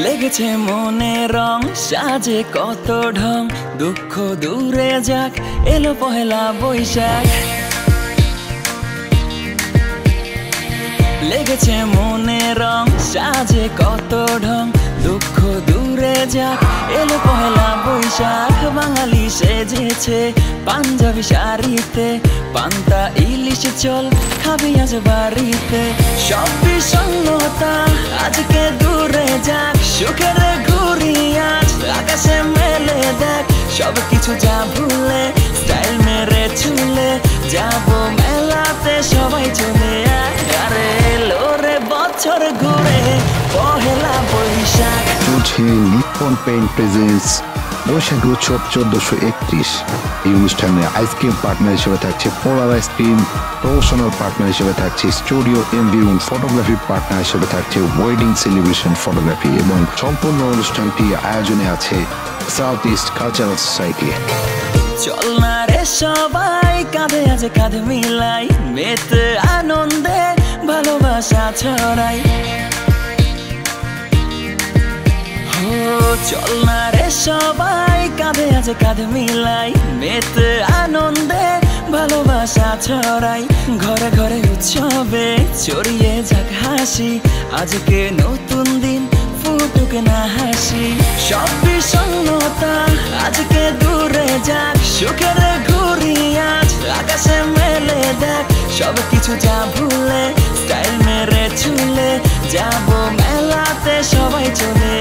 লেগেছে মনে রং সাজে কত ঢং দুঃখ দূরে যাক এলো পহেলা বৈশাখ লেগেছে মনে রং সাজে কত ঢং দুঃখ দূরে যাক এলো পহেলা বৈশাখ বাঙালি সেজেছে পাঞ্জাবি শাড়িতে পান্তা ইলিশ চল খাবি আজ বাড়িতে সব বিষণ্ণতা আজকে দূরে যাক সুখের ঘুরি আজ আকাশে মেলে দেখ সব কিছু যা ভুলে স্টাইল মেরে চুলে যাবো মেলাতে সবাই চলে আরে লোরে বছর ঘুরে পহেলা বৈশাখ চলছে নিপ্পন পেইন্ট প্রেজেন্টস বৈশাখ উৎসব 1431। এই অনুষ্ঠানে আইসক্রিম পার্টনার হিসেবে থাকছে পোলার আইসক্রিম, প্রমোশনাল পার্টনার হিসেবে থাকছে studio MV room, photography partner হিসেবে থাকছে ওয়েডিং সেলিব্রেশন ফটোগ্রাফি এবং সম্পূর্ণ অনুষ্ঠানটি আয়োজনে আছে সাউথ ইস্ট কালচারাল সোসাইটি। চল না রে সবাই কাঁধে আজ কাঁধে মিলাই মেতে আনন্দে ভালোবাসা ছড়াই চল না রে সবাই কাঁধে আজ কাঁধে মিলাই মেতে আনন্দে ভালোবাসা ছড়াই ঘরে ঘরে উৎসবে ছড়িয়ে যাক হাসি আজকে নতুন দিন ফুটুক না হাসি সব বিষণ্ণতা আজকে দূরে যাক সুখের ঘুরি আজ আকাশে মেলে দেখ সব কিছু যা ভুলে স্টাইল মেরে চুলে যাবো মেলাতে সবাই চলে